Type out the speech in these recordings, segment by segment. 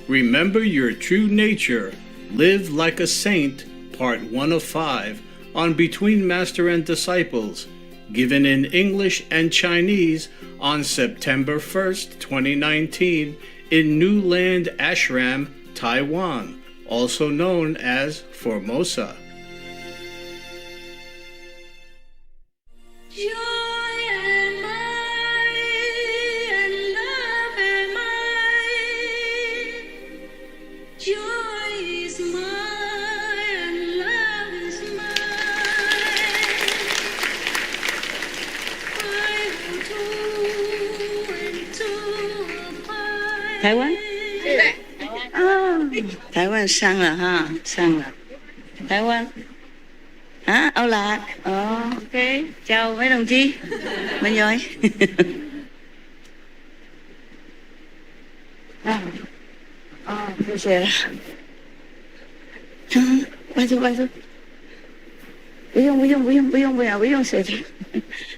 Remember Your True Nature, Live Like a Saint, Part 1 of 5, on Between Master and Disciples, given in English and Chinese on September 1st, 2019, in New Land Ashram, Taiwan, also known as Formosa. Thái Quan? Thái Quan sang là ha, sang là Thái Quan. Hả? Âu Lạc. Ok. Chào mấy đồng chí. Mình rồi.谢了。拜托拜托。不用谢的，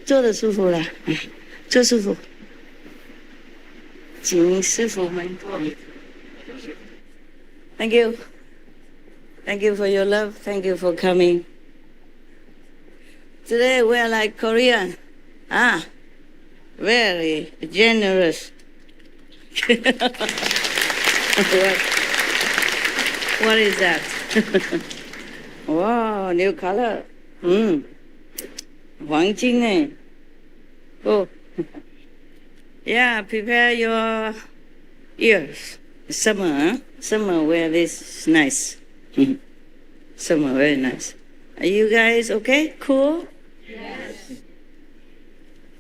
坐的舒服了，坐舒服。请师傅们坐。Thank you. Thank you for your love. Thank you for coming. Today we are like Korean. Very generous. What is that? Wow, new color. 黄金哎。Oh. Yeah, prepare your ears. Summer wear this nice. Summer, very nice. Are you guys okay? Cool? Yes.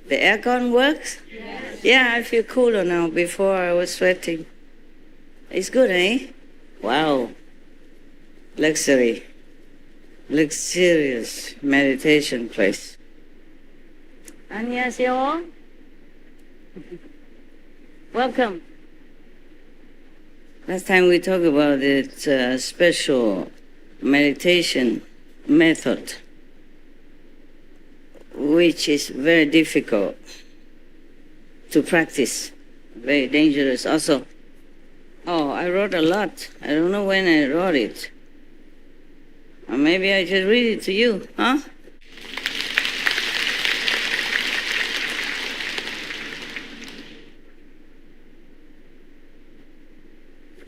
The aircon works? Yes. Yeah, I feel cooler now. Before I was sweating. It's good, eh? Wow. Luxury. Luxurious meditation place. 안녕하세요. Welcome. Last time we talked about its special meditation method, which is very difficult to practice, very dangerous also. Oh, I wrote a lot. I don't know when I wrote it. Or maybe I just read it to you, huh?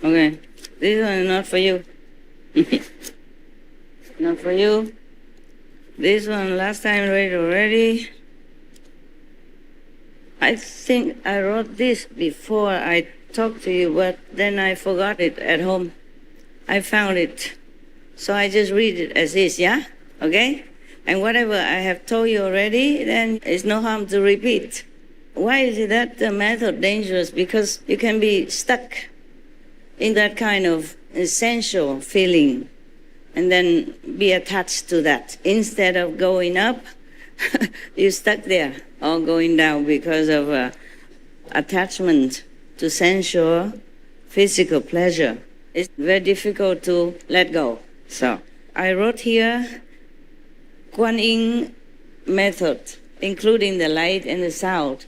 Okay, this one is not for you. Not for you. This one last time read already. I think I wrote this before I talked to you, but then I forgot it at home. I found it. So I just read it as is, yeah? Okay? And whatever I have told you already, then it's no harm to repeat. Why is it that the method dangerous? Because you can be stuck in that kind of essential feeling and then be attached to that. Instead of going up, you're stuck there, or going down because of attachment to sensual, physical pleasure. It's very difficult to let go. So I wrote here, Kuan Yin method, including the light and the sound,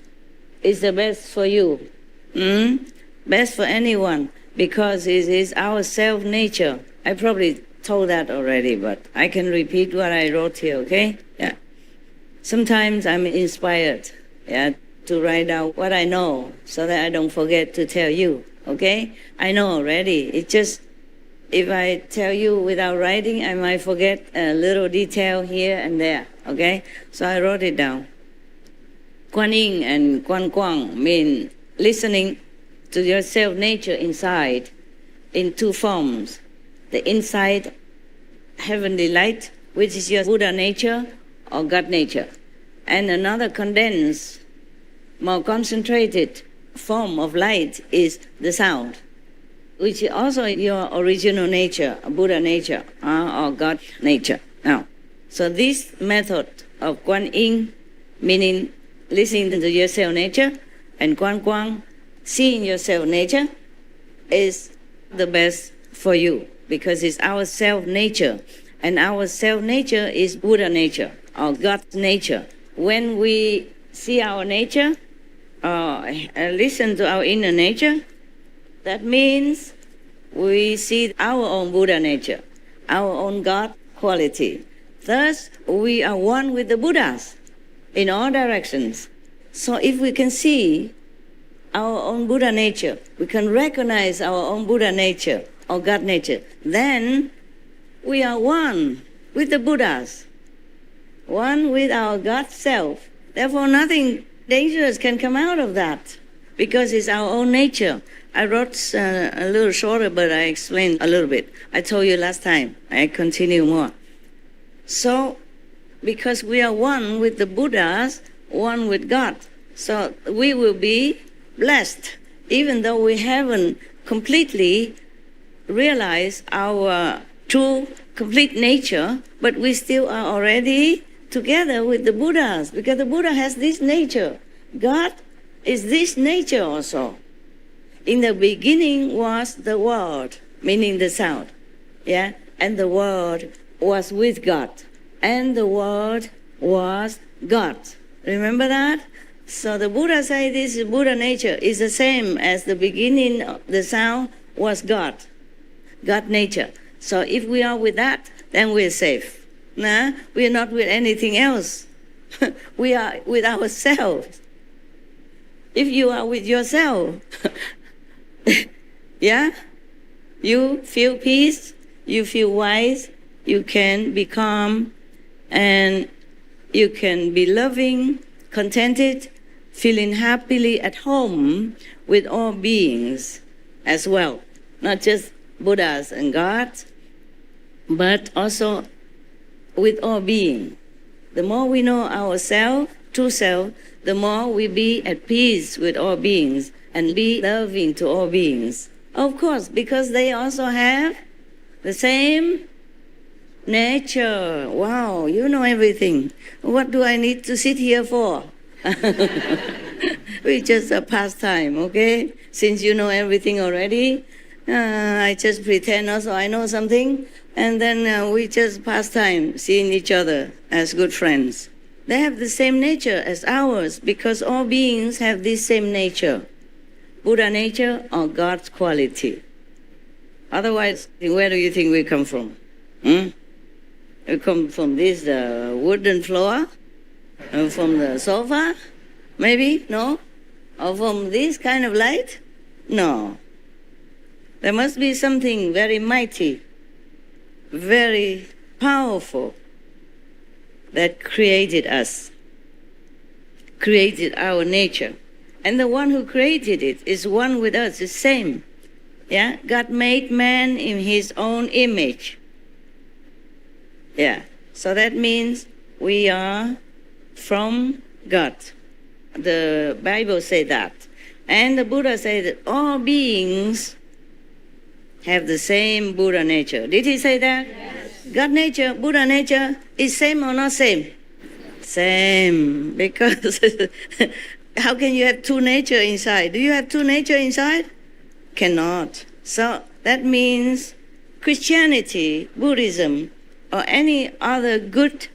is the best for you. Best for anyone. Because it is our self-nature. I probably told that already, but I can repeat what I wrote here, okay? Yeah. Sometimes I'm inspired, to write out what I know so that I don't forget to tell you, okay? I know already. It's just, if I tell you without writing, I might forget a little detail here and there, okay? So I wrote it down. Kuan Yin and Kuan Guang mean listening to your self-nature inside in two forms. The inside heavenly light, which is your Buddha nature or God nature. And another condensed, more concentrated form of light is the sound, which is also your original nature, Buddha nature or God nature. Now, so this method of Kuan Yin, meaning listening to your self-nature, and Kuan Guang, seeing your self-nature, is the best for you because it's our self-nature. And our self-nature is Buddha nature or God's nature. When we see our nature, listen to our inner nature, that means we see our own Buddha nature, our own God quality. Thus, we are one with the Buddhas in all directions. So if we can see our own Buddha nature, we can recognize our own Buddha nature or God nature, then we are one with the Buddhas, one with our God self. Therefore, nothing dangerous can come out of that because it's our own nature. I wrote a little shorter, but I explained a little bit. I told you last time. I continue more. So, because we are one with the Buddhas, one with God, so we will be blessed, even though we haven't completely realized our true, complete nature, but we still are already together with the Buddhas, because the Buddha has this nature. God is this nature also. In the beginning was the Word, meaning the sound, yeah? And the Word was with God, and the Word was God. Remember that? So the Buddha say this Buddha nature is the same as the beginning, the sound was God, God nature. So if we are with that, then we're safe. Nah, we are not with anything else. We are with ourselves. If you are with yourself, yeah, you feel peace, you feel wise, you can be calm, and you can be loving, contented, feeling happily at home with all beings as well. Not just Buddhas and God, but also with all beings. The more we know ourselves, true self, the more we be at peace with all beings and be loving to all beings. Of course, because they also have the same nature. Wow, you know everything. What do I need to sit here for? We just a pastime, okay? Since you know everything already, I just pretend also I know something, and then we just pass time seeing each other as good friends. They have the same nature as ours because all beings have this same nature, Buddha nature or God's quality. Otherwise, where do you think we come from? We come from this wooden floor, from the sofa, maybe, no? Or from this kind of light? No. There must be something very mighty, very powerful that created us, created our nature. And the one who created it is one with us, the same. Yeah? God made man in his own image. Yeah. So that means we are from God. The Bible says that. And the Buddha said that all beings have the same Buddha nature. Did he say that? Yes. God nature, Buddha nature is same or not same? Same. Because how can you have two nature inside? Do you have two nature inside? Cannot. So that means Christianity, Buddhism, or any other good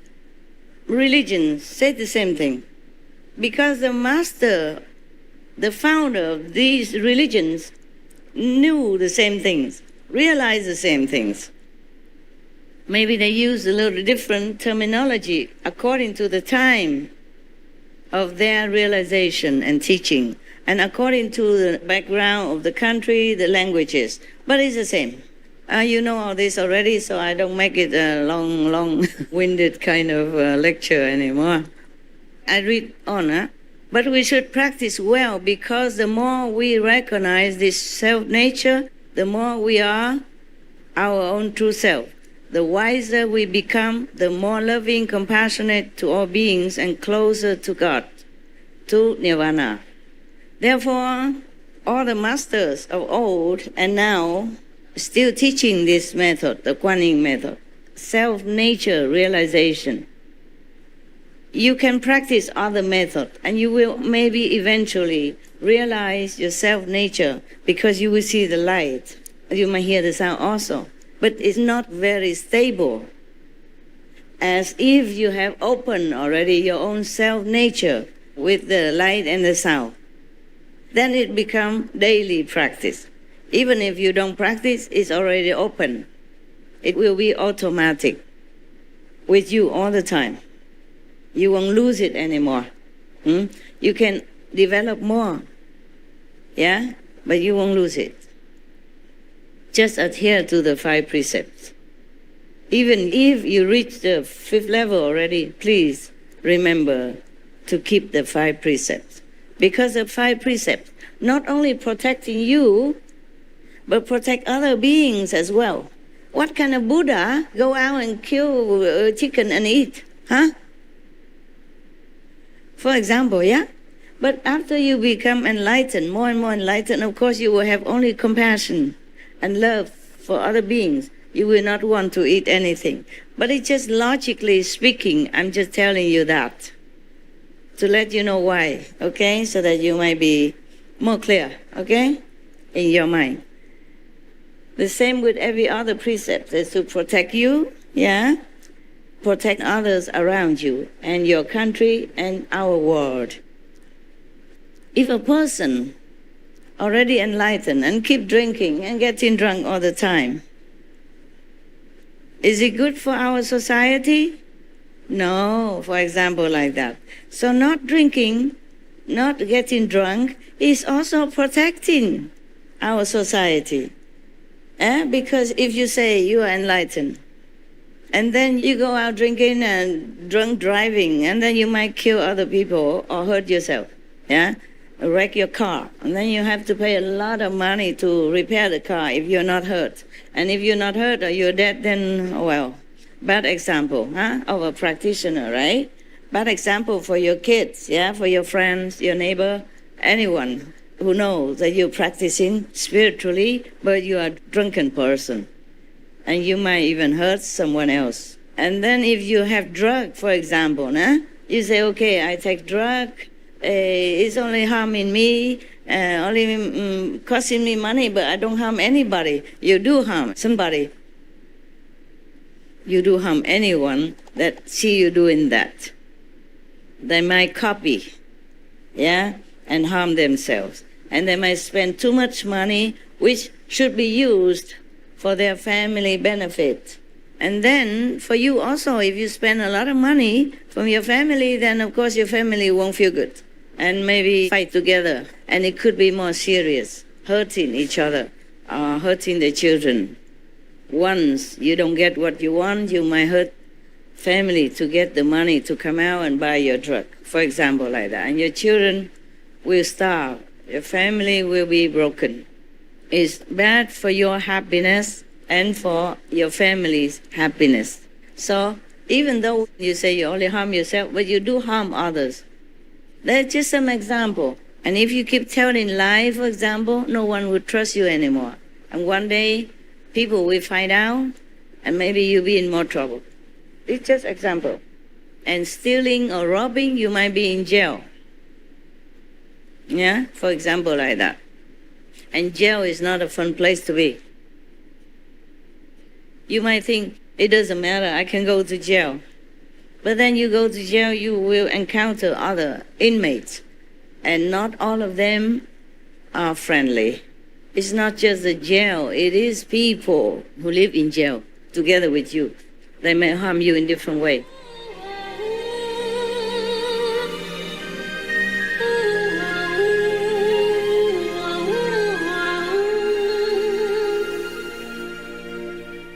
religion say the same thing. Because the master, the founder of these religions, knew the same things, realized the same things. Maybe they use a little different terminology according to the time of their realization and teaching, and according to the background of the country, the languages. But it's the same. You know all this already, so I don't make it a long-winded kind of lecture anymore. I read on, But we should practice well, because the more we recognize this self-nature, the more we are our own true self. The wiser we become, the more loving, compassionate to all beings, and closer to God, to Nirvana. Therefore, all the masters of old and now still teaching this method, the Kuan Yin method, self-nature realization. You can practice other methods, and you will maybe eventually realize your self-nature, because you will see the light. You might hear the sound also, but it's not very stable. As if you have opened already your own self-nature with the light and the sound. Then it becomes daily practice. Even if you don't practice, it's already open. It will be automatic with you all the time. You won't lose it anymore. You can develop more, yeah, but you won't lose it. Just adhere to the 5 precepts. Even if you reach the 5th level already, please remember to keep the 5 precepts. Because the 5 precepts not only protecting you, but protect other beings as well. What kind of Buddha go out and kill chicken and eat? Huh? For example, yeah? But after you become enlightened, more and more enlightened, of course you will have only compassion and love for other beings. You will not want to eat anything. But it's just logically speaking, I'm just telling you that to let you know why, okay? So that you might be more clear, okay? In your mind. The same with every other precept is to protect you, yeah? Protect others around you and your country and our world. If a person already enlightened and keep drinking and getting drunk all the time, is it good for our society? No, for example, like that. So not drinking, not getting drunk is also protecting our society. Because if you say you are enlightened, and then you go out drinking and drunk driving, and then you might kill other people or hurt yourself, yeah? Wreck your car, and then you have to pay a lot of money to repair the car if you're not hurt. And if you're not hurt or you're dead, then, well, bad example, of a practitioner, right? Bad example for your kids, yeah, for your friends, your neighbor, anyone who knows that you're practicing spiritually, but you are a drunken person. And you might even hurt someone else. And then if you have drug, for example, you say, okay, I take drug, it's only harming me, only costing me money, but I don't harm anybody. You do harm somebody. You do harm anyone that see you doing that. They might copy, yeah, and harm themselves. And they might spend too much money, which should be used for their family benefit. And then for you also, if you spend a lot of money from your family, then of course your family won't feel good. And maybe fight together. And it could be more serious, hurting each other, hurting the children. Once you don't get what you want, you might hurt family to get the money to come out and buy your drug, for example, like that. And your children will starve. Your family will be broken. It's bad for your happiness and for your family's happiness. So even though you say you only harm yourself, but you do harm others. That's just some example. And if you keep telling lies, for example, no one will trust you anymore. And one day, people will find out, and maybe you'll be in more trouble. It's just example. And stealing or robbing, you might be in jail. Yeah, for example, like that. And jail is not a fun place to be. You might think, it doesn't matter, I can go to jail. But then you go to jail, you will encounter other inmates. And not all of them are friendly. It's not just the jail, it is people who live in jail together with you. They may harm you in different ways.